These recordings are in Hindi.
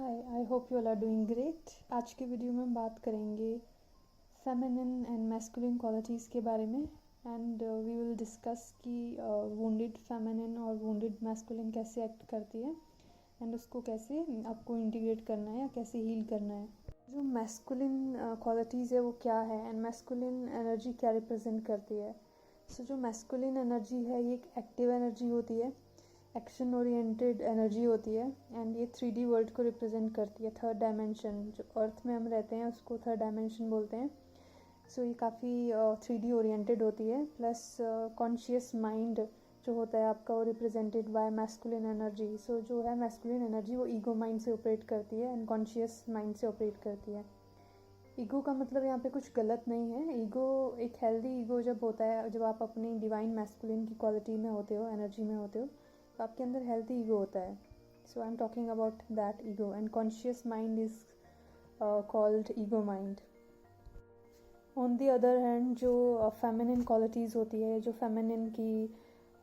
Hi, I hope you all are doing great. आज के वीडियो में हम बात करेंगे फेमिनिन एंड मैस्कुलिन क्वालिटीज़ के बारे में एंड वी विल डिस्कस कि वुंडेड फेमिनिन और वुंडेड मैस्कुलिन कैसे एक्ट करती है एंड उसको कैसे आपको इंटीग्रेट करना है या कैसे हील करना है। जो मैस्कुलिन क्वालिटीज़ है वो क्या है एंड मैस्कुलिन एनर्जी क्या रिप्रेजेंट करती है। जो मैस्कुलिन एनर्जी है ये एक एक्टिव एनर्जी होती है, एक्शन ओरिएंटेड एनर्जी होती है एंड ये 3D वर्ल्ड को रिप्रेजेंट करती है। थर्ड डायमेंशन जो अर्थ में हम रहते हैं उसको थर्ड डायमेंशन बोलते हैं। ये काफ़ी 3D ओरिएंटेड होती है। प्लस कॉन्शियस माइंड जो होता है आपका वो रिप्रेजेंटेड बाय मैस्कुलिन एनर्जी। जो है मैस्कुलिन एनर्जी वो ईगो माइंड से ऑपरेट करती है एंड कॉन्शियस माइंड से ऑपरेट करती है। ईगो का मतलब यहाँ पे कुछ गलत नहीं है। ईगो एक हेल्दी ईगो जब होता है, जब आप अपनी डिवाइन मैस्कुलिन की क्वालिटी में होते हो, एनर्जी में होते हो, तो आपके अंदर हेल्दी ईगो होता है। I am talking about that ego and conscious mind is called ego mind. On the other hand जो फेमिनिन क्वालिटीज़ होती है, जो फेमिनिन की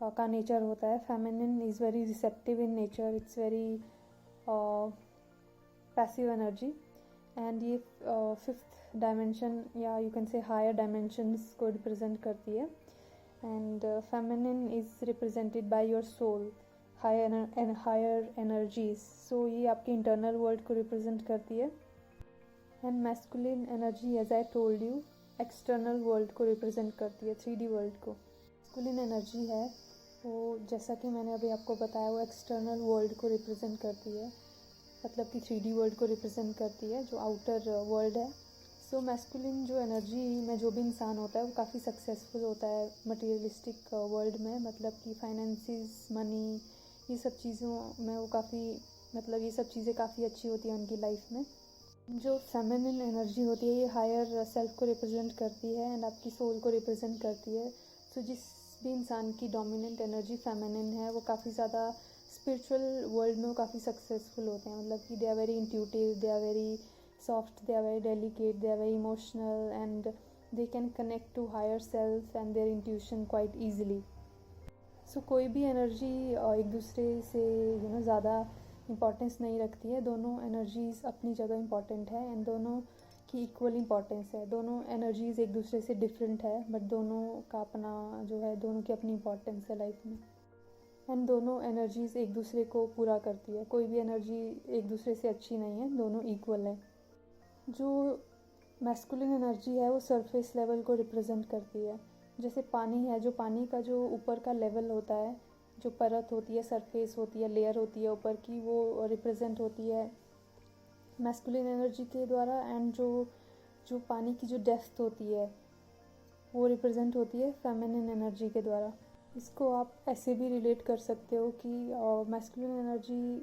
का नेचर होता है, feminine is very receptive in nature, it's very passive energy and ये फिफ्थ डायमेंशन या you can say higher dimensions को रिप्रेजेंट करती है। And feminine is represented by your soul, higher energies. ये आपके इंटरनल वर्ल्ड को रिप्रेजेंट करती है। And masculine energy as I told you external world को रिप्रेजेंट करती है, 3D वर्ल्ड को। मैस्कुलिन एनर्जी है वो, जैसा कि मैंने अभी आपको बताया, वो एक्सटर्नल वर्ल्ड को रिप्रेजेंट करती है, मतलब कि 3D वर्ल्ड को रिप्रेजेंट करती है, जो आउटर वर्ल्ड है। मैस्कुलिन जो एनर्जी में जो भी इंसान होता है वो काफ़ी सक्सेसफुल होता है मटेरियलिस्टिक वर्ल्ड में, मतलब कि फाइनेंसिस, मनी, ये सब चीज़ों में वो काफ़ी, मतलब ये सब चीज़ें काफ़ी अच्छी होती हैं उनकी लाइफ में। जो फेमिनिन एनर्जी होती है ये हायर सेल्फ को रिप्रेजेंट करती है एंड आपकी सोल को रिप्रेजेंट करती है। जिस भी इंसान की डोमिनेंट एनर्जी फेमिनिन है वो काफ़ी ज़्यादा स्पिरिचुअल वर्ल्ड में वो काफ़ी सक्सेसफुल होते हैं, मतलब कि they are very intuitive, they are very soft, they are very delicate, they are very emotional and they can connect to higher self and their intuition quite easily. कोई भी एनर्जी एक दूसरे से ज़्यादा इम्पोर्टेंस नहीं रखती है। दोनों एनर्जीज़ अपनी जगह इम्पॉर्टेंट है एंड दोनों की इक्वल इम्पॉर्टेंस है। दोनों एनर्जीज़ एक दूसरे से डिफरेंट है बट दोनों का अपना जो है, दोनों की अपनी इम्पॉर्टेंस है लाइफ में एंड दोनों एनर्जीज़ एक दूसरे को पूरा करती है। कोई भी एनर्जी एक दूसरे से अच्छी नहीं है, दोनों इक्वल है। जो मैस्कुलिन एनर्जी है वो सरफेस लेवल को रिप्रेजेंट करती है। जैसे पानी है, जो पानी का जो ऊपर का लेवल होता है, जो परत होती है, सरफेस होती है, लेयर होती है ऊपर की, वो रिप्रेजेंट होती है मैस्कुलिन एनर्जी के द्वारा। एंड जो जो पानी की जो डेप्थ होती है वो रिप्रेजेंट होती है फेमिनिन एनर्जी के द्वारा। इसको आप ऐसे भी रिलेट कर सकते हो कि मैस्कुलिन एनर्जी,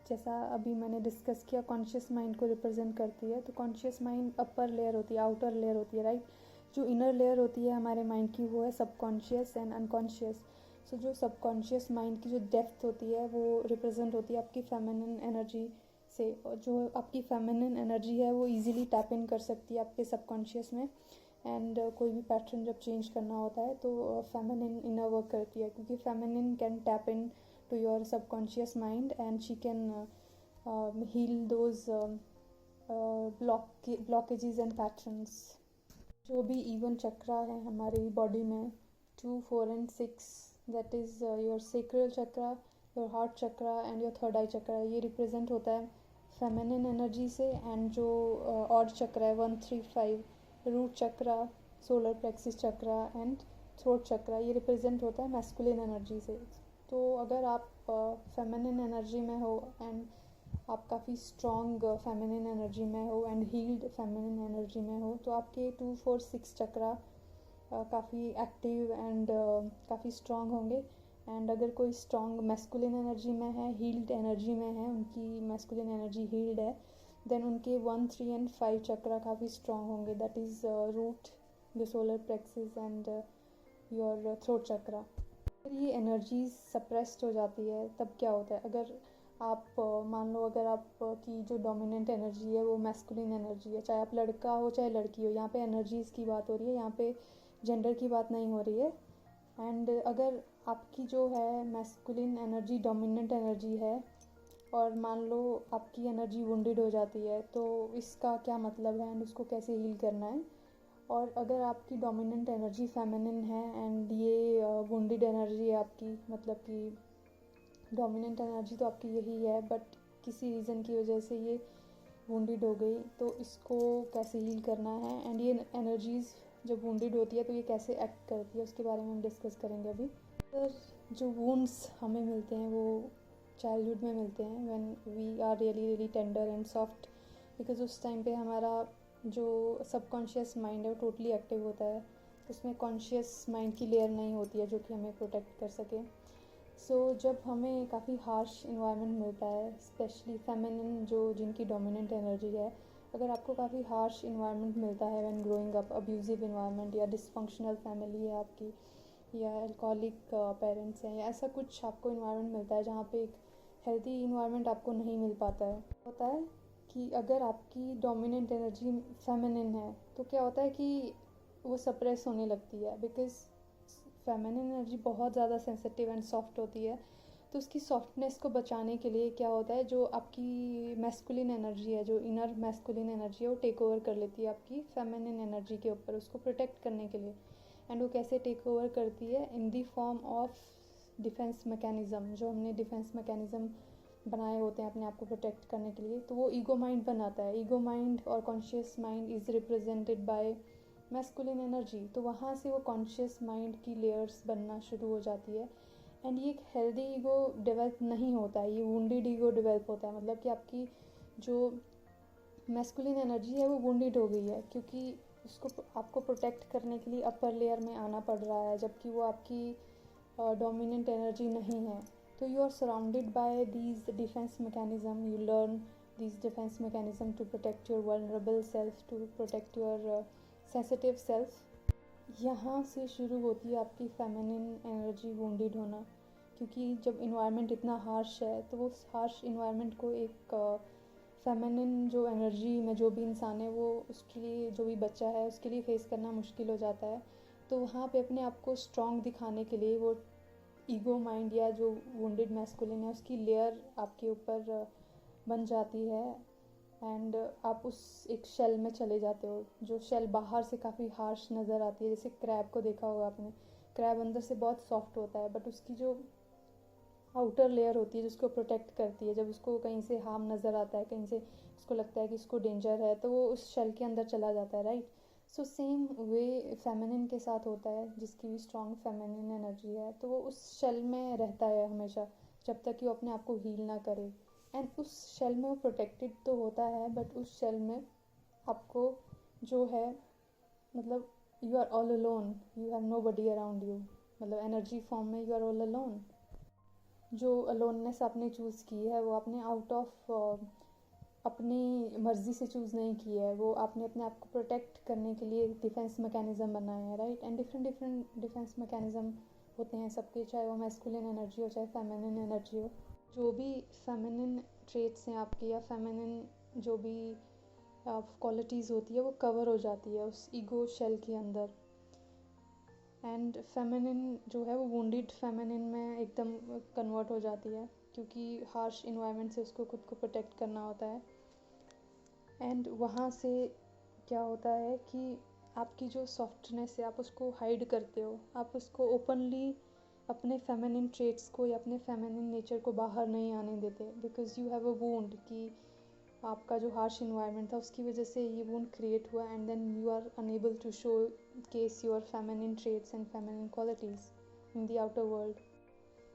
जैसा अभी मैंने डिस्कस किया, कॉन्शियस माइंड को रिप्रेजेंट करती है। तो कॉन्शियस माइंड अपर लेयर होती है, आउटर लेयर होती है, राइट। जो इनर लेयर होती है हमारे माइंड की वो है सबकॉन्शियस एंड अनकॉन्शियस। जो सबकॉन्शियस माइंड की जो डेप्थ होती है वो रिप्रेजेंट होती है आपकी फेमिनिन एनर्जी से। और जो आपकी फेमिनिन एनर्जी है वो इजीली टैप इन कर सकती है आपके सबकॉन्शियस में एंड कोई भी पैटर्न जब चेंज करना होता है तो फेमिनिन इनर वर्क करती है, क्योंकि feminine can tap in to your subconscious mind and she can heal those blockages and patterns. जो भी इवन चक्रा है हमारी बॉडी में, 2, 4 and 6, that is your sacral chakra, your heart chakra and your third eye chakra, ये रिप्रेजेंट होता है फेमिनिन एनर्जी से। एंड जो ऑड चक्रा है 1, 3, 5, root chakra, solar plexus chakra and throat chakra, ये रिप्रेजेंट होता है मैस्कुलिन एनर्जी से। तो अगर आप फेमिनिन एनर्जी में हो एंड आप काफ़ी स्ट्रॉन्ग फेमिनिन एनर्जी में हो एंड हील्ड फेमिनिन एनर्जी में हो तो आपके 2, 4, 6 चक्रा काफ़ी एक्टिव एंड काफ़ी स्ट्रॉन्ग होंगे। एंड अगर कोई स्ट्रॉन्ग मैस्कुलिन एनर्जी में है, हील्ड एनर्जी में है, उनकी मैस्कुलिन एनर्जी हील्ड है, देन उनके 1, 3 एंड 5 चक्रा काफ़ी स्ट्रॉन्ग होंगे, that is root, the solar plexus and your throat chakra. अगर ये एनर्जीज सप्रेस्ड हो जाती है तब क्या होता है? अगर आप मान लो, अगर आप की जो डोमिनेंट एनर्जी है वो मैस्कुलिन एनर्जी है, चाहे आप लड़का हो चाहे लड़की हो, यहाँ पे एनर्जीज़ की बात हो रही है, यहाँ पे जेंडर की बात नहीं हो रही है। एंड अगर आपकी जो है मैस्कुलिन एनर्जी डोमिनेंट एनर्जी है और मान लो आपकी एनर्जी वुंडेड हो जाती है, तो इसका क्या मतलब है एंड उसको कैसे हील करना है। और अगर आपकी डोमिनेंट एनर्जी फेमिनिन है एंड ये वुंडेड एनर्जी है आपकी, मतलब कि डोमिनेंट एनर्जी तो आपकी यही है बट किसी रीज़न की वजह से ये वुंडेड हो गई, तो इसको कैसे हील करना है एंड ये एनर्जीज़ जब वुंडेड होती है तो ये कैसे एक्ट करती है, उसके बारे में हम डिस्कस करेंगे अभी। सर, जो वुंड्स हमें मिलते हैं वो चाइल्डहुड में मिलते हैं, when we are really really tender and soft, because उस टाइम पे हमारा जो सबकॉन्शियस माइंड है वो टोटली एक्टिव होता है, उसमें कॉन्शियस माइंड की लेयर नहीं होती है जो कि हमें प्रोटेक्ट कर सके। जब हमें काफ़ी हार्श इन्वायरमेंट मिलता है, स्पेशली फेमिनिन जो जिनकी डोमिनेंट एनर्जी है, अगर आपको काफ़ी हार्श इन्वायरमेंट मिलता है when growing up, abusive environment या डिसफंक्शनल फैमिली है आपकी, या अल्कोहलिक पेरेंट्स हैं, या ऐसा कुछ आपको इन्वायरमेंट मिलता है जहाँ पे एक हेल्दी इन्वायरमेंट आपको नहीं मिल पाता है, होता है कि अगर आपकी डोमिनेंट एनर्जी फेमिनिन है तो क्या होता है कि वो सप्रेस होने लगती है, बिकॉज फेमिनिन एनर्जी बहुत ज़्यादा सेंसिटिव एंड सॉफ्ट होती है। तो उसकी सॉफ्टनेस को बचाने के लिए क्या होता है, जो आपकी मैस्कुलिन एनर्जी है, जो इनर मैस्कुलिन एनर्जी है, वो टेक ओवर कर लेती है आपकी फेमिनिन एनर्जी के ऊपर, उसको प्रोटेक्ट करने के लिए। एंड वो कैसे टेक ओवर करती है, in the form of defence mechanism, जो हमने डिफेंस मैकेनिज़्म बनाए होते हैं अपने आप को प्रोटेक्ट करने के लिए, तो वो ईगो माइंड बनाता है। ईगो माइंड और conscious mind is represented bye masculine energy, तो वहाँ से वो कॉन्शियस माइंड की लेयर्स बनना शुरू हो जाती है। एंड ये एक हेल्दी ईगो डेवलप नहीं होता है, ये वुंडेड ईगो डेवलप होता है, मतलब कि आपकी जो मैस्कुलिन एनर्जी है वो वुंडेड हो गई है, क्योंकि उसको आपको प्रोटेक्ट करने के लिए अपर लेयर में आना पड़ रहा है, जबकि वो आपकी डोमिनेंट एनर्जी नहीं है। तो you are surrounded by these defence mechanism, you learn these defense mechanism to protect your vulnerable self, to protect your sensitive self। यहाँ से शुरू होती है आपकी फेमिनिन एनर्जी वुंडेड होना, क्योंकि जब इन्वायरमेंट इतना हार्श है तो वो हार्श इन्वायरमेंट को एक फेमिनिन जो एनर्जी में जो भी इंसान है वो उसके लिए, जो भी बच्चा है उसके लिए फेस करना मुश्किल हो जाता है। तो वहाँ पे अपने आप को स्ट्रॉन्ग दिखाने के लिए वो ईगो माइंड या जो वुंडेड मैस्कुलिन है उसकी लेयर आपके ऊपर बन जाती है, एंड आप उस एक शेल में चले जाते हो, जो शेल बाहर से काफ़ी हार्श नज़र आती है। जैसे क्रैब को देखा होगा आपने, क्रैब अंदर से बहुत सॉफ्ट होता है बट उसकी जो आउटर लेयर होती है जिसको प्रोटेक्ट करती है, जब उसको कहीं से हार्म नज़र आता है, कहीं से उसको लगता है कि इसको डेंजर है, तो वो उस शेल के अंदर चला जाता है, right. So same way feminine के साथ होता है, जिसकी भी स्ट्रॉन्ग फेमिनिन एनर्जी है तो वो उस शेल में रहता है हमेशा, जब तक कि वो अपने आप को हील ना करे। एंड उस शेल में वो प्रोटेक्टेड तो होता है बट उस शेल में आपको जो है, मतलब you are all alone, you have no buddy around you, मतलब एनर्जी फॉर्म में यू आर ऑल अलोन। जो अलोननेस आपने चूज़ की है वो आपने आउट ऑफ अपनी मर्ज़ी से चूज़ नहीं की है, वो आपने अपने आप को प्रोटेक्ट करने के लिए डिफेंस मैकेनिज़्म बनाए हैं, right. And different different defence mechanism होते हैं सबके, चाहे वो मैस्कुलिन एनर्जी हो चाहे फेमिनिन एनर्जी हो। जो भी फेमिनिन ट्रेट्स हैं आपकी, या फेमिनिन जो भी क्वालिटीज़ होती है वो कवर हो जाती है उस ईगो शेल के अंदर। एंड फेमिनिन जो है वो वुंडेड फेमिनिन में एकदम कन्वर्ट हो जाती है, क्योंकि हार्श इन्वायरमेंट से उसको खुद को प्रोटेक्ट करना होता है। एंड वहाँ से क्या होता है कि आपकी जो सॉफ्टनेस है आप उसको हाइड करते हो, आप उसको ओपनली अपने फेमिनिन ट्रेट्स को या अपने फेमिनिन नेचर को बाहर नहीं आने देते, because you have a wound कि आपका जो हार्श इन्वायरमेंट था उसकी वजह से ये वुंड क्रिएट हुआ, and then you are unable to showcase your feminine traits and feminine qualities in the outer world.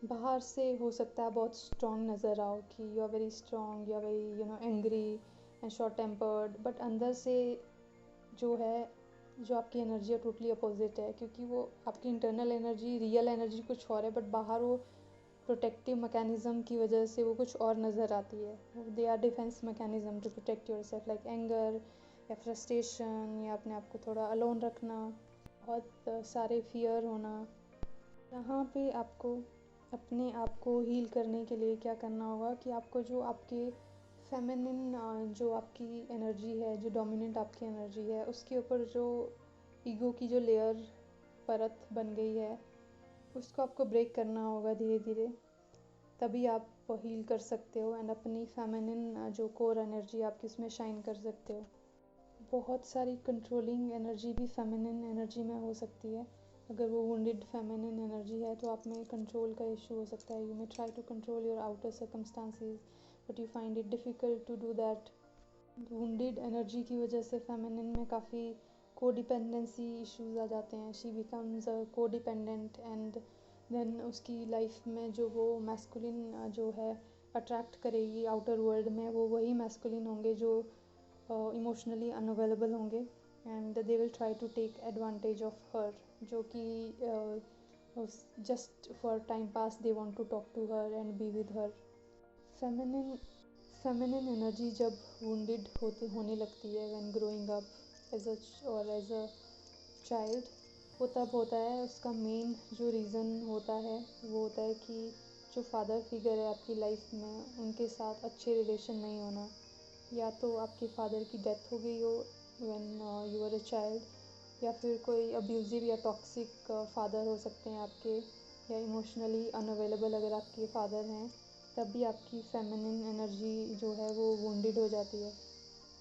बाहर से हो सकता है बहुत स्ट्रॉन्ग नज़र आओ कि you are very strong, you are very angry and short tempered, but अंदर से जो है, जो आपकी एनर्जी है टोटली अपोजिट है, क्योंकि वो आपकी इंटरनल एनर्जी, रियल एनर्जी कुछ और है बट बाहर वो प्रोटेक्टिव मैकेनिज़्म की वजह से वो कुछ और नज़र आती है। They are defence mechanism to protect yourself, like anger या फ्रस्ट्रेशन, या अपने आप को थोड़ा अलोन रखना, बहुत सारे फियर होना। यहाँ पे आपको अपने आप को हील करने के लिए क्या करना होगा कि आपको जो आपके फेमिनिन जो आपकी एनर्जी है, जो डोमिनेंट आपकी एनर्जी है, उसके ऊपर जो ईगो की जो लेयर परत बन गई है उसको आपको ब्रेक करना होगा धीरे धीरे, तभी आप हील कर सकते हो एंड अपनी फेमिनिन जो कोर एनर्जी आपकी उसमें शाइन कर सकते हो। बहुत सारी कंट्रोलिंग एनर्जी भी फेमिनिन एनर्जी में हो सकती है। अगर वो वुंडेड फेमिनिन एनर्जी है तो आप में कंट्रोल का इशू हो सकता है। You may try to control your outer circumstances but you find it difficult to do that. Wounded energy की वजह से फेमिनिन में काफ़ी कोडिपेंडेंसी इश्यूज आ जाते हैं। She becomes codependent and then उसकी लाइफ में जो वो मैस्कुलिन जो है अट्रैक्ट करेगी आउटर वर्ल्ड में, वो वही मैस्कुलिन होंगे जो इमोशनली अनअवेलेबल होंगे and they will try to take advantage of her, जो कि just for time pass they want to talk to her and be with her. Feminine energy जब वुंडेड होने लगती है when growing up as a child, वो तब होता है, उसका मेन जो रीज़न होता है वो होता है कि जो फादर फिगर है आपकी लाइफ में उनके साथ अच्छे रिलेशन नहीं होना। या तो आपके फादर की डेथ हो गई हो when you are a child, या फिर कोई अब्यूज़िव या टॉक्सिक फादर हो सकते हैं आपके, या इमोशनली अनअवेलेबल अगर आपके फादर हैं, तब भी आपकी फेमिनिन एनर्जी जो है वो वुंडेड हो जाती है।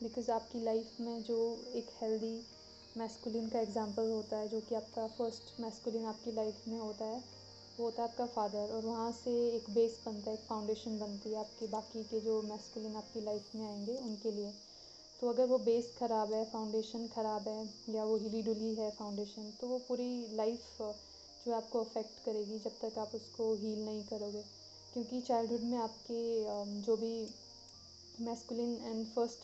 बिकॉज़ आपकी लाइफ में जो एक हेल्दी मैस्कुलिन का एग्जांपल होता है, जो कि आपका फर्स्ट मैस्कुलिन आपकी लाइफ में होता है, वो होता है आपका फादर, और वहाँ से एक बेस बनता है, एक फाउंडेशन बनती है आपके बाकी के जो मैस्कुलिन आपकी लाइफ में आएंगे उनके लिए। तो अगर वो बेस ख़राब है, फाउंडेशन ख़राब है, या वो हिली डुली है फाउंडेशन, तो वो पूरी लाइफ जो आपको अफेक्ट करेगी जब तक आप उसको हील नहीं करोगे। क्योंकि चाइल्डहुड में आपके जो भी मैस्कुलिन एंड फर्स्ट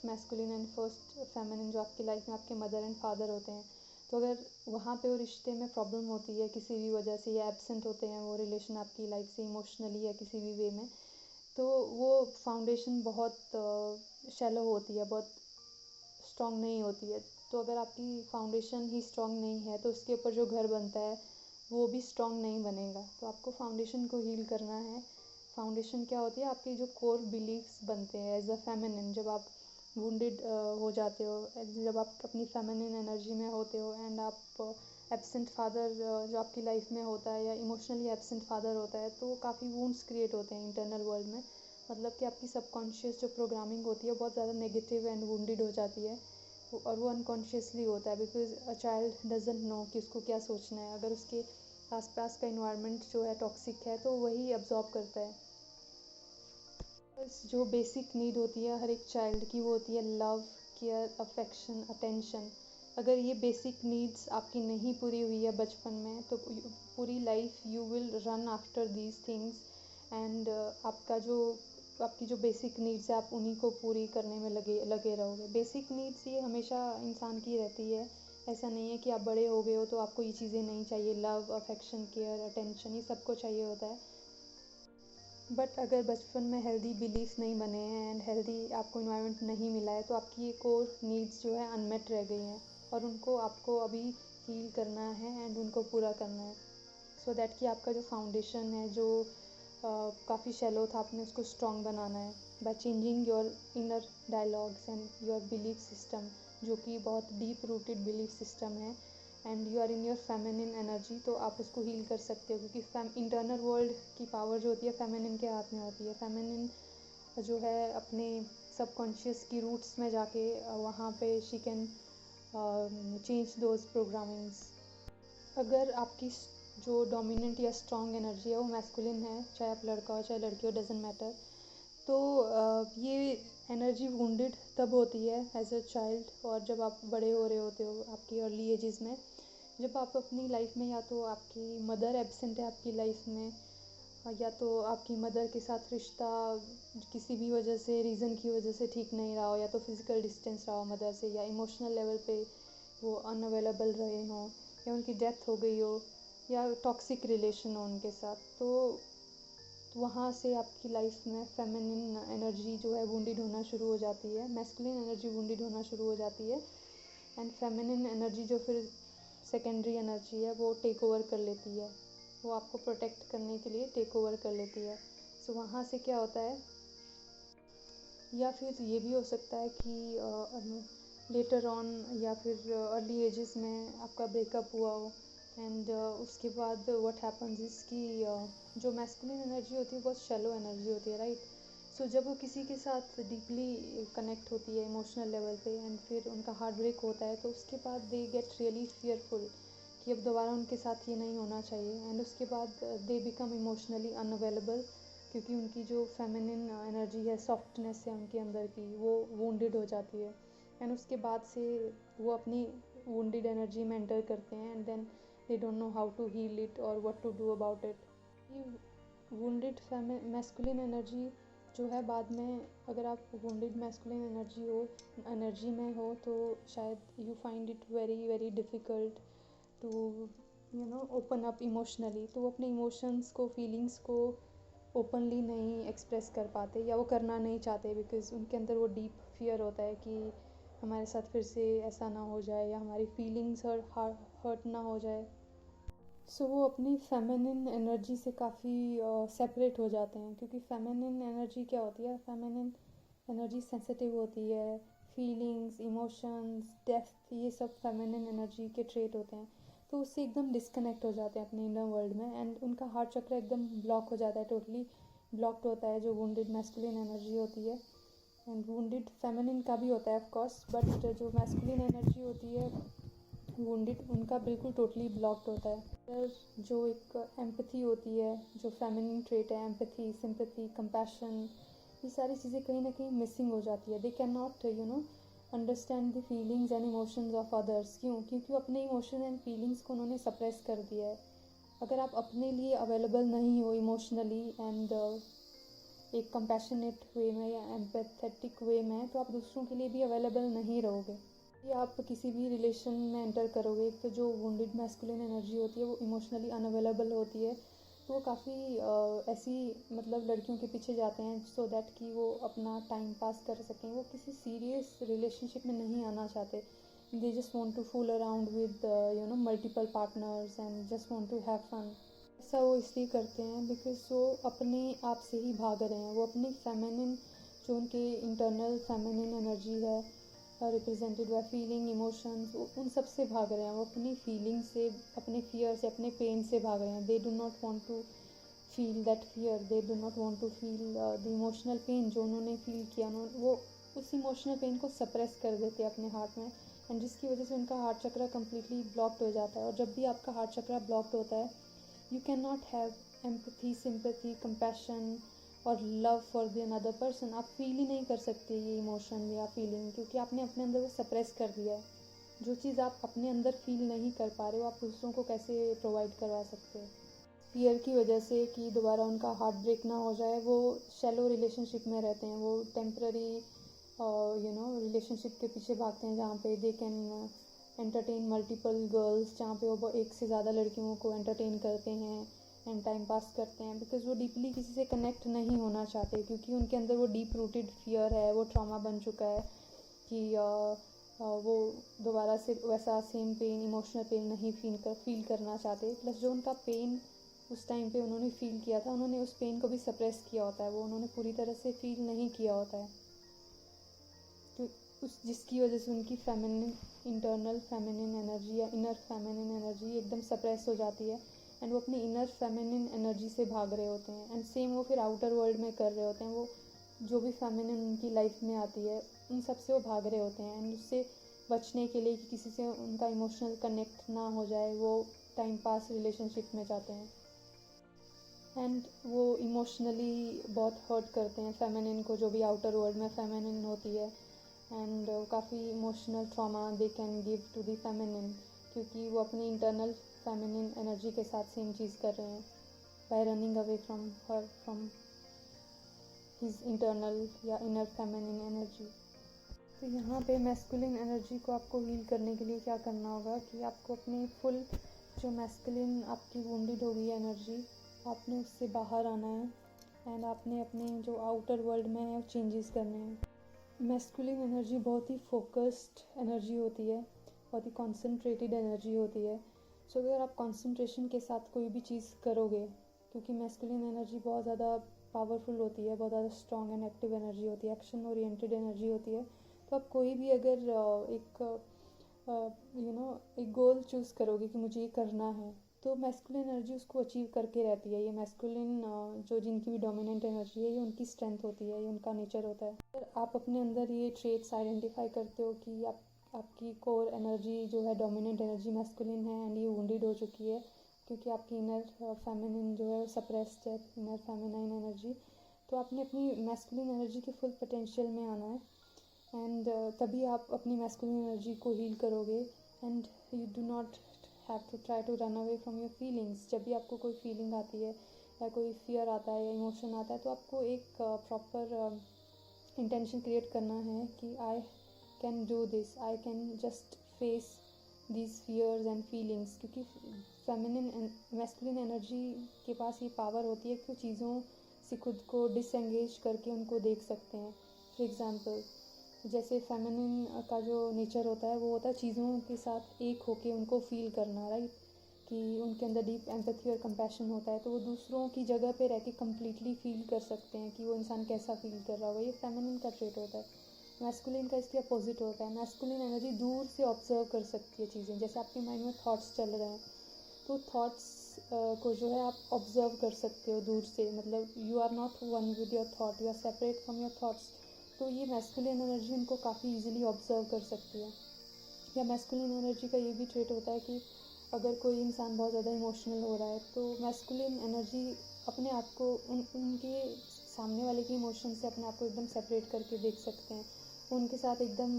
फेमिनिन जो आपकी लाइफ में आपके मदर एंड फादर होते हैं, तो अगर वहाँ पे वो रिश्ते में प्रॉब्लम होती है किसी भी वजह से, या एब्सेंट होते हैं वो रिलेशन आपकी लाइफ से इमोशनली या किसी भी वे में, तो वो फाउंडेशन बहुत शैलो होती है, बहुत स्ट्रॉन्ग नहीं होती है। तो अगर आपकी फाउंडेशन ही स्ट्रॉन्ग नहीं है तो उसके ऊपर जो घर बनता है वो भी स्ट्रॉन्ग नहीं बनेगा। तो आपको फाउंडेशन को हील करना है। फाउंडेशन क्या होती है? आपकी जो कोर बिलीव्स बनते हैं एज अ फेमिनिन, जब आप वुंडेड हो जाते हो, जब आप अपनी फेमिनिन एनर्जी में होते हो एंड आप एब्सेंट फादर जो आपकी लाइफ में होता है, या इमोशनली एब्सेंट फादर होता है, तो काफ़ी वुंड्स क्रिएट होते हैं इंटरनल वर्ल्ड में। मतलब कि आपकी सबकॉन्शियस जो प्रोग्रामिंग होती है बहुत ज़्यादा नेगेटिव एंड वुंडेड हो जाती है, और वो अनकॉन्शियसली होता है, because a child doesn't know कि उसको क्या सोचना है। अगर उसके आसपास का इन्वायरमेंट जो है टॉक्सिक है तो वही अब्जॉर्ब करता है। बस जो बेसिक नीड होती है हर एक चाइल्ड की, वो होती है लव, केयर, अफेक्शन, अटेंशन। अगर ये बेसिक नीड्स आपकी नहीं पूरी हुई है बचपन में, तो पूरी life you will run after these things and आपकी जो बेसिक नीड्स है आप उन्हीं को पूरी करने में लगे रहोगे। बेसिक नीड्स ये हमेशा इंसान की रहती है। ऐसा नहीं है कि आप बड़े हो गए हो तो आपको ये चीज़ें नहीं चाहिए। लव, अफेक्शन, केयर, अटेंशन, ये सबको चाहिए होता है। बट अगर बचपन में हेल्दी बिलीफ नहीं बने हैं एंड हेल्दी आपको इन्वायरमेंट नहीं मिला है, तो आपकी ये कोर नीड्स जो है अनमेट रह गई हैं, और उनको आपको अभी हील करना है एंड उनको पूरा करना है, सो दैट कि आपका जो फाउंडेशन है जो काफ़ी शैलो था, आपने उसको स्ट्रॉन्ग बनाना है by changing your inner dialogues and your belief system, जो कि बहुत डीप रूटेड बिलीफ सिस्टम है, and you are in your feminine energy, तो आप उसको हील कर सकते हो। क्योंकि इंटरनल वर्ल्ड की पावर जो होती है फेमिनिन के हाथ में होती है। फेमिनिन जो है अपने सबकॉन्शियस की रूट्स में जाके वहाँ पे she can change those programmings. अगर आपकी जो डोमिनेंट या स्ट्रॉन्ग एनर्जी है वो मैस्कुलिन है, चाहे आप लड़का हो चाहे लड़की हो, डजेंट मैटर, तो ये एनर्जी वुंडेड तब होती है एज अ चाइल्ड, और जब आप बड़े हो रहे होते हो आपकी अर्ली एजेस में, जब आप अपनी लाइफ में या तो आपकी मदर एब्सेंट है आपकी लाइफ में, या तो आपकी मदर के साथ रिश्ता किसी भी वजह से, रीज़न की वजह से ठीक नहीं रहा हो, या तो फिज़िकल डिस्टेंस रहा हो मदर से, या इमोशनल लेवल पे वो अनअवेलेबल रहे हों, या उनकी डेथ हो गई हो, या टॉक्सिक रिलेशन हो उनके साथ, तो वहाँ से आपकी लाइफ में फेमिनिन एनर्जी जो है वुंडेड होना शुरू हो जाती है, मैस्कुलिन एनर्जी वुंडेड होना शुरू हो जाती है, एंड फेमिनिन एनर्जी जो फिर सेकेंडरी एनर्जी है वो टेक ओवर कर लेती है, वो आपको प्रोटेक्ट करने के लिए टेक ओवर कर लेती है। सो वहाँ से क्या होता है, या फिर ये भी हो सकता है कि लेटर ऑन या फिर अर्ली एजेस में आपका ब्रेकअप हुआ हो, एंड उसके बाद व्हाट हैपन्स इज़ कि जो मैस्कुलिन एनर्जी होती है बहुत शैलो एनर्जी होती है, राइट। सो जब वो किसी के साथ डीपली कनेक्ट होती है इमोशनल लेवल पे एंड फिर उनका हार्ट ब्रेक होता है, तो उसके बाद दे गेट रियली फियरफुल कि अब दोबारा उनके साथ ये नहीं होना चाहिए। एंड उसके बाद दे बिकम इमोशनली अनअवेलेबल, क्योंकि उनकी जो फेमिनिन एनर्जी है, सॉफ्टनेस है उनके अंदर की, वो वुंडेड हो जाती है। एंड उसके बाद से वो अपनी वुंडेड एनर्जी में एंटर करते हैं and then they don't know how to heal it और what to do about it. Wounded masculine energy जो है, बाद में अगर आप वुंडेड मैस्कुलिन एनर्जी में हो तो शायद you find it very very difficult to open up emotionally. तो वो अपने इमोशंस को, फीलिंग्स को ओपनली नहीं एक्सप्रेस कर पाते या वो करना नहीं चाहते, बिकॉज़ उनके अंदर वो डीप फियर होता है कि हमारे साथ फिर से ऐसा ना हो जाए या हमारी फीलिंग्स हर्ट ना हो जाए। सो वो अपनी फेमिनिन एनर्जी से काफ़ी सेपरेट हो जाते हैं, क्योंकि फेमिनिन एनर्जी क्या होती है, फेमिनिन एनर्जी सेंसिटिव होती है, फीलिंग्स, इमोशंस, डेप्थ, ये सब फेमिनिन एनर्जी के ट्रेट होते हैं। तो उससे एकदम डिस्कनेक्ट हो जाते हैं अपने इनर वर्ल्ड में एंड उनका हार्ट चक्र एकदम ब्लॉक हो जाता है, टोटली ब्लॉक्ड होता है, जो वुंडेड मैस्कुलिन एनर्जी होती है। एंड वुंडेड फेमिनिन का भी होता है ऑफ कोर्स, बट जो मैस्कुलिन एनर्जी होती है वुंडेड, उनका बिल्कुल टोटली ब्लॉक्ड होता है। फिर जो एक एम्पैथी होती है, जो फेमिनिन ट्रेट है, एम्पैथी, सिंपैथी, कंपैशन, ये सारी चीज़ें कहीं ना कहीं मिसिंग हो जाती है। They can not understand the feelings and emotions of others. क्योंकि वो अपने इमोशन एंड फीलिंग्स को उन्होंने सप्रेस कर दिया है। अगर आप अपने लिए अवेलेबल नहीं हो इमोशनली एंड एक कंपैशनेट वे में या एम्पैथेटिक वे में, तो आप दूसरों के लिए भी अवेलेबल नहीं रहोगे। ये आप किसी भी रिलेशन में एंटर करोगे, एक तो जो वुंडेड मैस्कुलिन एनर्जी होती है वो इमोशनली अनअवेलेबल होती है, तो वो काफ़ी ऐसी मतलब लड़कियों के पीछे जाते हैं सो दैट कि वो अपना टाइम पास कर सकें। वो किसी सीरियस रिलेशनशिप में नहीं आना चाहते। They just want to fool around with multiple partners and just want to have fun. ऐसा वो इसलिए करते हैं बिकॉज वो अपने आप से ही भाग रहे हैं। वो अपनी फेमिनिन, जो उनके इंटरनल फेमिनिन एनर्जी है रिप्रेजेंटेड बाय फीलिंग, इमोशंस, उन सब से भाग रहे हैं। वो अपनी फीलिंग से, अपने फियर से, अपने पेन से भाग रहे हैं। They do not want to feel that fear, they do not want to feel the emotional pain जो उन्होंने फील किया। वो उस इमोशनल पेन को सप्रेस कर देते हैं अपने हार्ट में, एंड जिसकी वजह से उनका हार्ट चक्र कम्प्लीटली ब्लॉक्ड हो जाता है। और जब भी आपका हार्ट चक्र ब्लॉक्ड होता है, you cannot have empathy, sympathy, compassion और love for the another person. आप फील ही नहीं कर सकते ये इमोशन या फीलिंग, क्योंकि आपने अपने अंदर वो सप्रेस कर दिया है। जो चीज़ आप अपने अंदर फील नहीं कर पा रहे हो, आप दूसरों को कैसे प्रोवाइड करवा सकते हो। फियर की वजह से कि दोबारा उनका हार्ट ब्रेक ना हो जाए, वो शैलो रिलेशनशिप में रहते हैं। वो टेम्पररी रिलेशनशिप के पीछे भागते हैं, जहाँ पे they can entertain multiple girls, जहाँ पे वो एक से ज़्यादा लड़कियों को एंटरटेन करते हैं एंड टाइम पास करते हैं, बिकॉज वो डीपली किसी से कनेक्ट नहीं होना चाहते, क्योंकि उनके अंदर वो डीप रूटेड फियर है, वो ट्रॉमा बन चुका है कि वो दोबारा से वैसा सेम पेन, इमोशनल पेन नहीं फील करना चाहते। प्लस जो उनका पेन उस टाइम पे उन्होंने फ़ील किया था, उन्होंने उस पेन को भी सप्रेस किया होता है, वो उन्होंने पूरी तरह से फ़ील नहीं किया होता है, तो जिसकी वजह से उनकी फेमिनिन, इंटरनल फेमिनिन एनर्जी या इनर फेमिनिन एनर्जी एकदम सप्रेस हो जाती है एंड वो अपनी इनर फेमिनिन एनर्जी से भाग रहे होते हैं। एंड सेम वो फिर आउटर वर्ल्ड में कर रहे होते हैं। वो जो भी फेमिनिन उनकी लाइफ में आती है, उन सब से वो भाग रहे होते हैं एंड उससे बचने के लिए कि किसी से उनका इमोशनल कनेक्ट ना हो जाए, वो टाइम पास रिलेशनशिप में जाते हैं एंड वो इमोशनली बहुत हर्ट करते हैं फेमिनिन को, जो भी आउटर वर्ल्ड में फेमिनिन होती है। एंड काफ़ी emotional trauma they can give to the feminine, क्योंकि वो अपनी इंटरनल फेमिनिन एनर्जी के साथ सेम चीज़ कर रहे हैं bye running away from her, from his internal या इनर फेमिनिन एनर्जी। तो यहाँ पे मैस्कुलिन एनर्जी को आपको हील करने के लिए क्या करना होगा कि आपको अपनी फुल जो मैस्कुलिन आपकी वुंडेड हो गई एनर्जी, आपने उससे बाहर आना है एंड आपने अपने जो आउटर वर्ल्ड में है चेंजेस करने हैं। मैस्कुलिन एनर्जी बहुत ही फोकस्ड एनर्जी होती है, बहुत ही कॉन्सेंट्रेटेड एनर्जी होती है। सो अगर आप कॉन्सेंट्रेशन के साथ कोई भी चीज़ करोगे, क्योंकि मैस्कुलिन एनर्जी बहुत ज़्यादा पावरफुल होती है, बहुत ज़्यादा स्ट्रॉन्ग एंड एक्टिव एनर्जी होती है, एक्शन ओरिएंटेड एनर्जी होती है, तो आप कोई भी अगर एक एक गोल चूज़ करोगे कि मुझे ये करना है, तो मैस्कुलिन एनर्जी उसको अचीव करके रहती है। ये मैस्कुलिन जो जिनकी भी डोमिनेंट एनर्जी है, ये उनकी स्ट्रेंथ होती है, ये उनका नेचर होता है। अगर आप अपने अंदर ये ट्रेट्स आइडेंटिफाई करते हो कि आपकी कोर एनर्जी जो है डोमिनेंट एनर्जी मैस्कुलिन है एंड ये वुंडेड हो चुकी है क्योंकि आपकी इनर फेमिनिन जो है सप्रेस्ड है, इनर फेमिनाइन एनर्जी, तो आपने अपनी मैस्कुलिन एनर्जी के फुल पोटेंशियल में आना है एंड तभी आप अपनी मैस्कुलिन एनर्जी को हील करोगे। And you do not have to try to run away from your feelings. जब भी आपको कोई फीलिंग आती है या कोई फियर आता है या इमोशन आता है, तो आपको एक प्रॉपर इंटेंशन क्रिएट करना है कि I can do this, I can just face these fears and feelings. क्योंकि फेमिनिन मैस्कुलिन एनर्जी के पास ये पावर होती है कि वो चीज़ों से खुद को डिसएंगेज करके उनको देख सकते हैं। फॉर एग्ज़ाम्पल, जैसे फेमिनिन का जो नेचर होता है वो होता है चीज़ों के साथ एक होके उनको फील करना, राइट, कि उनके अंदर डीप एम्पैथी और कंपैशन होता है, तो वो दूसरों की जगह पे रह के कम्प्लीटली फील कर सकते हैं कि वो इंसान कैसा फील कर रहा होगा। ये फेमिनिन का ट्रेट होता है। मैस्कुलिन का इसके अपोजिट होता है। मैस्कुलिन एनर्जी दूर से ऑब्जर्व कर सकती है चीज़ें। जैसे आपके माइंड में थॉट्स चल रहे हैं, तो थॉट्स को जो है आप ऑब्जर्व कर सकते हो दूर से, मतलब you are not one with your thought, you are separate from your thoughts. तो ये मैस्कुलिन एनर्जी उनको काफ़ी इजीली ऑब्जर्व कर सकती है। या मैस्कुलिन एनर्जी का ये भी ट्रेट होता है कि अगर कोई इंसान बहुत ज़्यादा इमोशनल हो रहा है, तो मैस्कुलिन एनर्जी अपने आप को उनके सामने वाले के इमोशन से अपने आप को एकदम सेपरेट करके देख सकते हैं। उनके साथ एकदम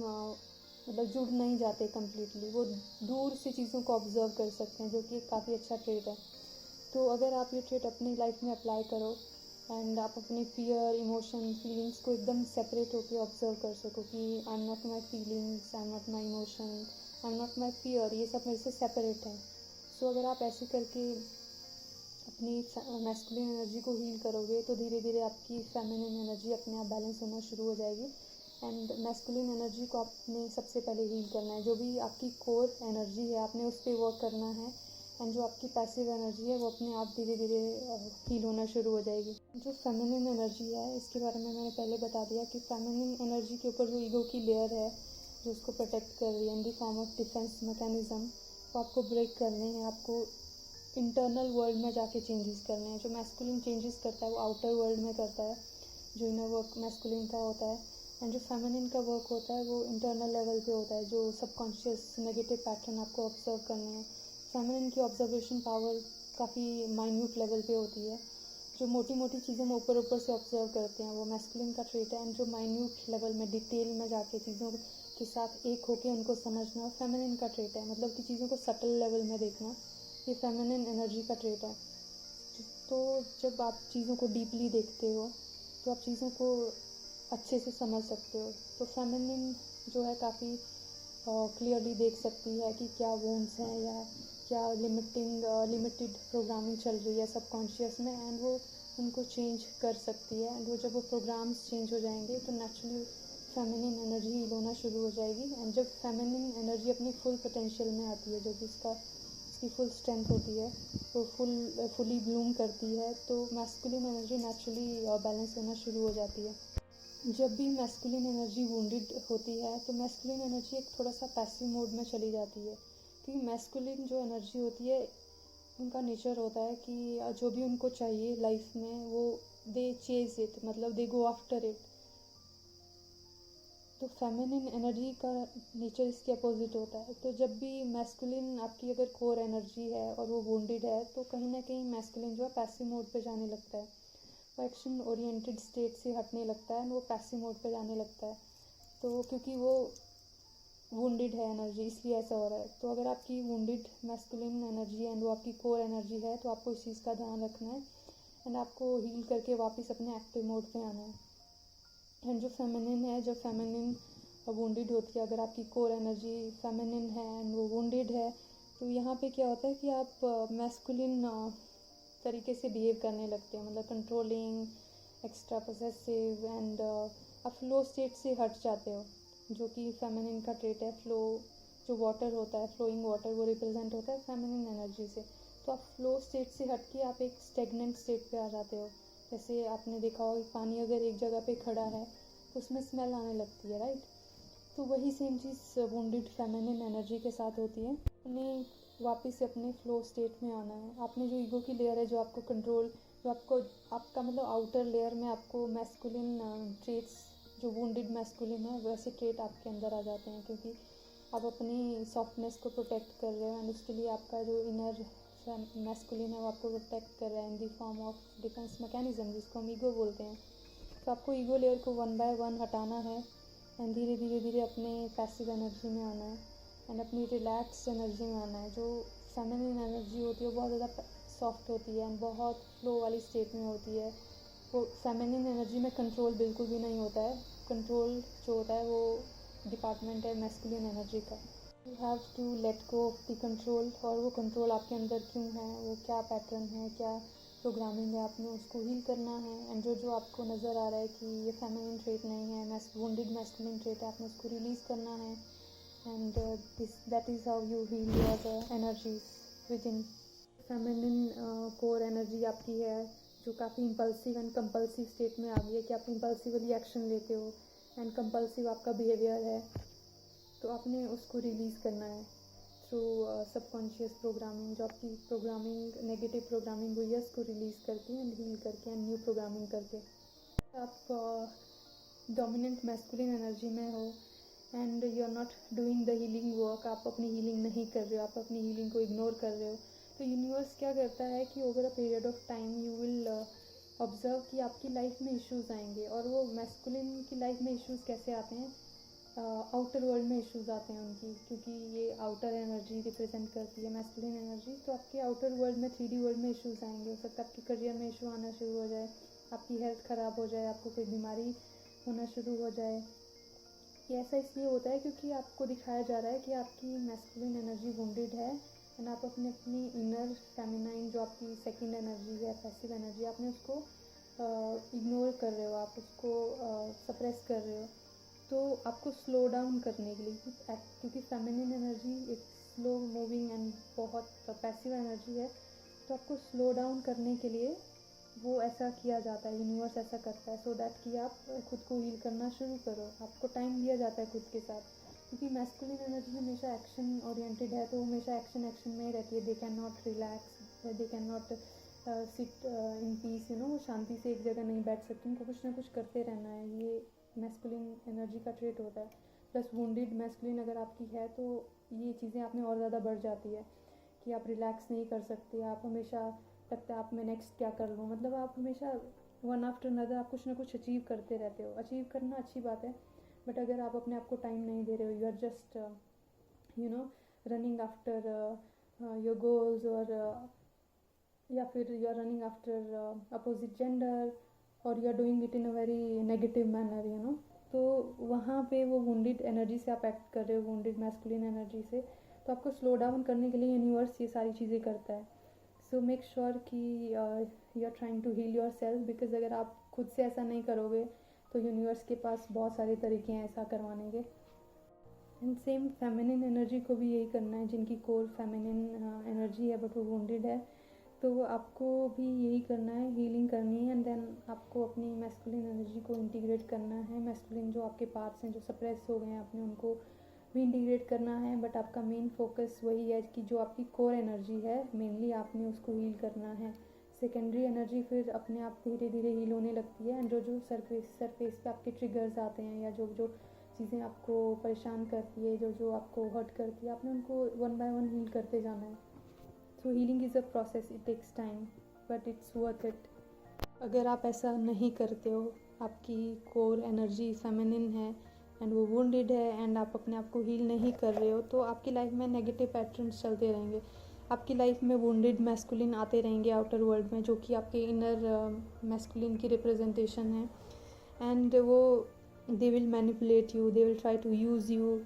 मतलब जुड़ नहीं जाते कम्प्लीटली, वो दूर से चीज़ों को ऑब्जर्व कर सकते हैं, जो कि काफ़ी अच्छा ट्रेट है। तो अगर आप ये ट्रेट अपनी लाइफ में अप्लाई करो एंड आप अपने फियर, इमोशन, फीलिंग्स को एकदम सेपरेट होकर ऑब्जर्व कर सको कि I am not my feelings, I am not my emotion, I am not my fear, ये सब मेरे से सेपरेट है। सो अगर आप ऐसे करके अपनी मैस्कुलिन एनर्जी को हील करोगे, तो धीरे धीरे आपकी फेमिनिन एनर्जी अपने आप बैलेंस होना शुरू हो जाएगी। एंड मैस्कुलिन एनर्जी को आपने सबसे पहले हील करना है। जो भी आपकी कोर एनर्जी है, आपने उस पर वर्क करना है। एंड जो आपकी पैसिव एनर्जी है, वो अपने आप धीरे धीरे हील होना शुरू हो जाएगी। जो फेमिनिन एनर्जी है, इसके बारे में मैंने पहले बता दिया कि फेमिनिन एनर्जी के ऊपर जो ईगो की लेयर है जो उसको प्रोटेक्ट कर रही है in the form of defence mechanism, वो आपको ब्रेक करने हैं। आपको इंटरनल वर्ल्ड में जाके चेंजेस करने हैं। जो मैस्कुलिन चेंजेस करता है वो आउटर वर्ल्ड में करता है, जो इनर वर्क मैस्कुलिन का होता है। एंड जो फेमिनिन का वर्क होता है वो इंटरनल लेवल पे होता है, जो सबकॉन्शियस नेगेटिव पैटर्न आपको ऑब्जर्व करने हैं। फेमिनिन की ऑब्जर्वेशन पावर काफ़ी माइन्यूट लेवल पे होती है। जो मोटी मोटी चीज़ें हम ऊपर ऊपर से ऑब्जर्व करते हैं, वो मैस्कुलिन का ट्रेट है। एंड जो माइन्यूट लेवल में डिटेल में जाके चीज़ों के साथ एक होके उनको समझना, फेमिनिन का ट्रेट है। मतलब कि चीज़ों को सटल लेवल में देखना, ये फेमिनिन एनर्जी का ट्रेट है। तो जब आप चीज़ों को डीपली देखते हो, तो आप चीज़ों को अच्छे से समझ सकते हो। तो फेमिनिन जो है काफ़ी क्लियरली देख सकती है कि क्या वोन्स हैं या क्या लिमिटेड प्रोग्रामिंग चल रही है सबकॉन्शियस में, एंड वो उनको चेंज कर सकती है। एंड वो जब वो प्रोग्राम्स चेंज हो जाएंगे, तो नेचुरली फेमिनिन एनर्जी हील होना शुरू हो जाएगी। एंड जब फेमिनिन एनर्जी अपनी फुल पोटेंशियल में आती है, जो कि इसकी फुल स्ट्रेंथ होती है, वो फुली ब्लूम करती है, तो मैस्कुलिन एनर्जी नेचुरली बैलेंस होना शुरू हो जाती है। जब भी मैस्कुलिन एनर्जी वुंडेड होती है, तो मैस्कुलिन एनर्जी एक थोड़ा सा पैसिव मोड में चली जाती है। क्योंकि मैस्कुलिन जो एनर्जी होती है, उनका नेचर होता है कि जो भी उनको चाहिए लाइफ में, वो दे चेज इट, मतलब दे गो आफ्टर इट। तो फेमिनिन एनर्जी का नेचर इसके अपोजिट होता है। तो जब भी मैस्कुलिन आपकी अगर कोर एनर्जी है और वो वुंडेड है, तो कहीं ना कहीं मैस्कुलिन जो है पैसिव मोड पे जाने लगता है। वो एक्शन ओरिएंटेड स्टेट से हटने लगता है एंड वो पैसिव मोड पे जाने लगता है। तो क्योंकि वो वुंडेड है एनर्जी, इसलिए ऐसा हो रहा है। तो अगर आपकी वुंडेड मैस्कुलिन एनर्जी एंड वो आपकी कोर एनर्जी है, तो आपको इस चीज़ का ध्यान रखना है एंड आपको हील करके वापस अपने एक्टिव मोड पे आना है। एंड जो फेमिनिन है, जब फेमिनिन वुंडेड होती है, अगर आपकी कोर एनर्जी फेमिनिन है एंड वो वुंडेड है, तो यहाँ पे क्या होता है कि आप मैस्कुलिन तरीके से बिहेव करने लगते हैं, मतलब कंट्रोलिंग, एक्स्ट्रा पोसेसिव, एंड आप फ्लो स्टेट से हट जाते हो, जो कि फेमिनिन का ट्रेट है। फ्लो, जो वाटर होता है, फ्लोइंग वाटर, वो रिप्रेजेंट होता है फेमिनिन एनर्जी से। तो आप फ्लो स्टेट से हट के आप एक स्टेगनेंट स्टेट पे आ जाते हो। जैसे आपने देखा होगा कि पानी अगर एक जगह पे खड़ा है, तो उसमें स्मेल आने लगती है, राइट। तो वही सेम चीज़ वुंडेड फेमिनिन एनर्जी के साथ होती है। उन्हें वापस से अपने फ्लो स्टेट में आना है। आपने जो ईगो की लेयर है, जो आपको कंट्रोल, जो आपको आपका मतलब आउटर लेयर में आपको मैस्कुलिन ट्रेट्स, जो वुंडेड मैस्कुलिन है वैसे ट्रेट आपके अंदर आ जाते हैं, क्योंकि आप अपनी सॉफ्टनेस को प्रोटेक्ट कर रहे हो एंड उसके लिए आपका जो इनर मैस्कुलिन है वो आपको प्रोटेक्ट कर रहा है in the form of defence mechanism, जिसको हम ईगो बोलते हैं। तो आपको ईगो लेयर को 1 बाय 1 हटाना है एंड धीरे धीरे धीरे अपने पैसिव एनर्जी में आना है एंड अपनी रिलैक्स एनर्जी में आना है। जो फेमिनिन एनर्जी होती है वो बहुत ज़्यादा सॉफ्ट होती है एंड बहुत फ्लो वाली स्टेट में होती है। वो फेमिनिन एनर्जी में कंट्रोल बिल्कुल भी नहीं होता है। कंट्रोल जो होता है वो डिपार्टमेंट है मैस्कुलिन एनर्जी का। You have to let go of the control. और वो कंट्रोल आपके अंदर क्यों है, वो क्या पैटर्न है, क्या प्रोग्रामिंग है, आपने उसको हील करना है। एंड जो जो आपको नज़र आ रहा है कि ये फेमिनिन ट्रेट नहीं है, वुंडेड मैस्कुलिन ट्रेट है, आपने उसको रिलीज़ करना है। And that is how you heal your energies within. Feminine core energy आपकी है जो काफ़ी इम्पल्सिव एंड कंपल्सिव स्टेट में आ गई है, कि आप इम्पल्सिवली एक्शन लेते हो एंड कंपल्सिव आपका बिहेवियर है। तो आपने उसको रिलीज़ करना है थ्रू सबकॉन्शियस प्रोग्रामिंग। जो आपकी प्रोग्रामिंग नेगेटिव प्रोग्रामिंग हुई है उसको रिलीज़ करके एंड हील करके एंड न्यू प्रोग्रामिंग करके। आप डोमिनेंट मैस्कुलिन एनर्जी में हो and you are not doing the healing work, आप अपनी हीलिंग नहीं कर रहे हो, आप अपनी हीलिंग को इग्नोर कर रहे हो। तो यूनिवर्स क्या करता है कि over a period of time you will observe कि आपकी लाइफ में इश्यूज़ आएंगे। और वो मैस्कुलिन की लाइफ में इश्यूज़ कैसे आते हैं, आउटर वर्ल्ड में इश्यूज़ आते हैं उनकी, क्योंकि ये आउटर एनर्जी रिप्रेजेंट करती है मैस्कुलिन एनर्जी। तो आपके आउटर वर्ल्ड में 3D वर्ल्ड में इश्यूज़ आएंगे। हो सकता है आपके करियर में इशू आना शुरू हो जाए, आपकी हेल्थ ख़राब हो जाए, आपको कोई बीमारी होना शुरू हो जाए। ये ऐसा इसलिए होता है क्योंकि आपको दिखाया जा रहा है कि आपकी मैस्कुलिन एनर्जी वुंडेड है एंड आप अपनी इनर फेमिनाइन जो आपकी सेकंड एनर्जी है, पैसिव एनर्जी, आपने उसको इग्नोर कर रहे हो, आप उसको सप्रेस कर रहे हो। तो आपको स्लो डाउन करने के लिए, क्योंकि फेमिनिन एनर्जी एक स्लो मूविंग एंड बहुत पैसिव एनर्जी है, तो आपको स्लो डाउन करने के लिए वो ऐसा किया जाता है, यूनिवर्स ऐसा करता है सो दैट कि आप खुद को हील करना शुरू करो। आपको टाइम दिया जाता है खुद के साथ, क्योंकि मैस्कुलिन एनर्जी हमेशा एक्शन ओरिएंटेड है, तो हमेशा एक्शन में ही रहती है। They can not relax, they can not sit in peace, वो शांति से एक जगह नहीं बैठ सकती, उनको कुछ ना कुछ करते रहना है। ये मैस्कुलिन एनर्जी का ट्रेट होता है। प्लस वुंडेड मैस्कुलिन अगर आपकी है तो ये चीज़ें आप में और ज़्यादा बढ़ जाती है कि आप रिलैक्स नहीं कर सकते, आप हमेशा लगता है आप मैं नेक्स्ट क्या कर लूँ, मतलब आप हमेशा वन आफ्टर अनदर आप कुछ ना कुछ अचीव करते रहते हो। अचीव करना अच्छी बात है, बट अगर आप अपने आप को टाइम नहीं दे रहे हो, you are just running after your goals, और या फिर you are running after opposite gender, और you are doing it in a very negative manner, तो वहाँ पे वो वुंडेड एनर्जी से आप एक्ट कर रहे हो, वुंडेड मैस्कुलिन एनर्जी से। तो आपको स्लो डाउन करने के लिए यूनिवर्स ये सारी चीज़ें करता है। सो मेक श्योर कि you are trying to heal yourself, because अगर आप खुद से ऐसा नहीं करोगे तो यूनिवर्स के पास बहुत सारे तरीके हैं ऐसा करवाने के। एंड सेम फेमिनिन एनर्जी को भी यही करना है, जिनकी कोर फेमिनिन एनर्जी है बट वो वुंडेड है, तो आपको भी यही करना है, हीलिंग करनी है। एंड देन आपको अपनी मैस्कुलिन एनर्जी को इंटीग्रेट करना है। मैस्कुलिन जो आपके पार्ट्स हैं जो सप्रेस हो गए हैं, आपने उनको भी इंटीग्रेट करना है। बट आपका मेन फोकस वही है कि जो आपकी कोर एनर्जी है मेनली आपने उसको हील करना है। सेकेंडरी एनर्जी फिर अपने आप धीरे धीरे हील होने लगती है। एंड जो जो सरफेस पे आपके ट्रिगर्स आते हैं या जो जो चीज़ें आपको परेशान करती है, जो जो आपको हर्ट करती है, आपने उनको 1 बाय 1 हील करते जाना है। So healing is a process, it takes time but it's worth it. अगर आप ऐसा नहीं करते हो, आपकी कोर एनर्जी फेमिनिन है एंड वो वुंडेड है एंड आप अपने आप को हील नहीं कर रहे हो, तो आपकी लाइफ में नेगेटिव पैटर्न्स चलते रहेंगे। आपकी लाइफ में वुंडेड मैस्कुलिन आते रहेंगे आउटर वर्ल्ड में, जो कि आपके इनर मैस्कुलिन की रिप्रेजेंटेशन है। एंड वो they will manipulate you, they will try to use you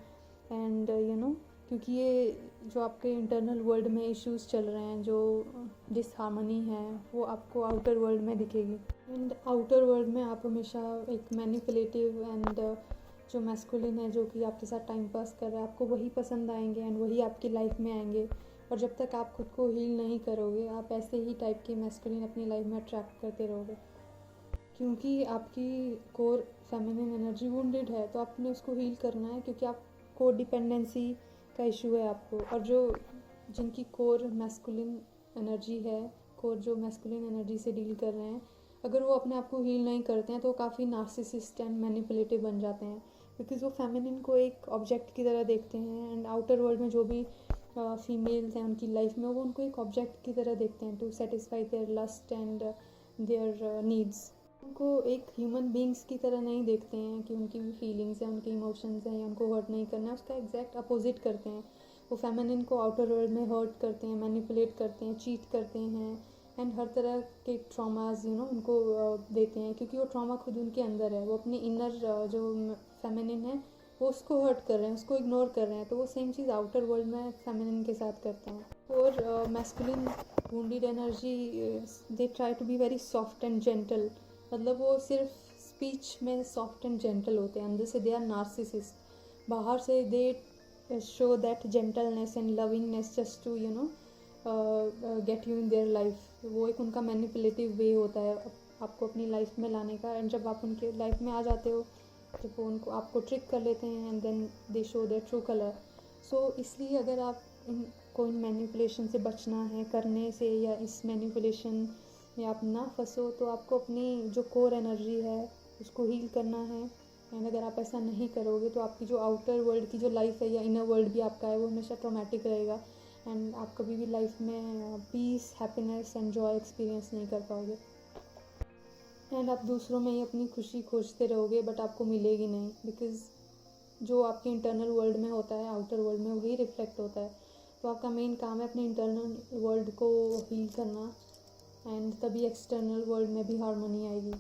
and क्योंकि ये जो आपके इंटरनल वर्ल्ड में इश्यूज चल रहे हैं, जो डिसहार्मनी है, वो आपको आउटर वर्ल्ड में दिखेगी। एंड आउटर वर्ल्ड में आप हमेशा एक मैनिपुलेटिव एंड जो मैस्कुलिन है जो कि आपके साथ टाइम पास कर रहा है, आपको वही पसंद आएंगे एंड वही आपकी लाइफ में आएंगे। और जब तक आप खुद को हील नहीं करोगे, आप ऐसे ही टाइप के मैस्कुलिन अपनी लाइफ में अट्रैक्ट करते रहोगे। क्योंकि आपकी कोर फेमिनिन एनर्जी वुंडेड है, तो आपने उसको हील करना है, क्योंकि आप कोर डिपेंडेंसी का इशू है आपको। और जो जिनकी कोर मैस्कुलिन एनर्जी है, कोर जो मैस्कुलिन एनर्जी से डील कर रहे हैं, अगर वो अपने आप को हील नहीं करते हैं तो वो काफ़ी नार्सिसिस्ट एंड मैनिपुलेटिव बन जाते हैं, बिकॉज वो फेमिनिन को एक ऑब्जेक्ट की तरह देखते हैं। एंड आउटर वर्ल्ड में जो भी फीमेल्स हैं उनकी लाइफ में, वो उनको एक ऑब्जेक्ट की तरह देखते हैं to satisfy their lust and their needs. उनको एक ह्यूमन बींग्स की तरह नहीं देखते हैं कि उनकी भी फीलिंग्स हैं, उनके इमोशंस हैं, या उनको हर्ट नहीं करना है, उसका एग्जैक्ट अपोजिट करते हैं। वो फेमिनिन को आउटर वर्ल्ड में हर्ट करते हैं, मैनिपुलेट करते हैं, चीट करते हैं, एंड हर तरह के ट्रॉमाज उनको देते हैं, क्योंकि वो ट्रॉमा खुद उनके अंदर है। वो अपनी इनर जो फेमिनिन है वो उसको हर्ट कर रहे हैं, उसको इग्नोर कर रहे हैं, तो वो सेम चीज़ आउटर वर्ल्ड में फेमिनिन के साथ करते हैं। और masculine wounded energy, they try to be very soft and gentle, मतलब वो सिर्फ स्पीच में सॉफ्ट एंड जेंटल होते हैं, अंदर से दे आर नार्सिसिस्ट। बाहर से they show that gentleness and lovingness just to get you in their life. वो एक उनका मैनिपुलेटिव वे होता है आपको अपनी लाइफ में लाने का। एंड जब आप उनके लाइफ में आ जाते हो, जब वो उनको आपको ट्रिक कर लेते हैं, and then they show their true colour. So इसलिए अगर आप इन मैनिपुलेशन से बचना है करने से, या इस मैनिपुलेशन या आप ना फंसो, तो आपको अपनी जो कोर एनर्जी है उसको हील करना है। एंड अगर आप ऐसा नहीं करोगे तो आपकी जो आउटर वर्ल्ड की जो लाइफ है या इनर वर्ल्ड भी आपका है वो हमेशा ट्रॉमेटिक रहेगा, एंड आप कभी भी लाइफ में peace, happiness and joy experience नहीं कर पाओगे। एंड आप दूसरों में ही अपनी खुशी खोजते रहोगे, बट आपको मिलेगी नहीं, बिकॉज जो आपके इंटरनल वर्ल्ड में होता है आउटर वर्ल्ड में वही रिफ्लेक्ट होता है। तो आपका मेन काम है अपने इंटरनल वर्ल्ड को हील करना, एंड तभी एक्सटर्नल वर्ल्ड में भी हार्मनी आएगी।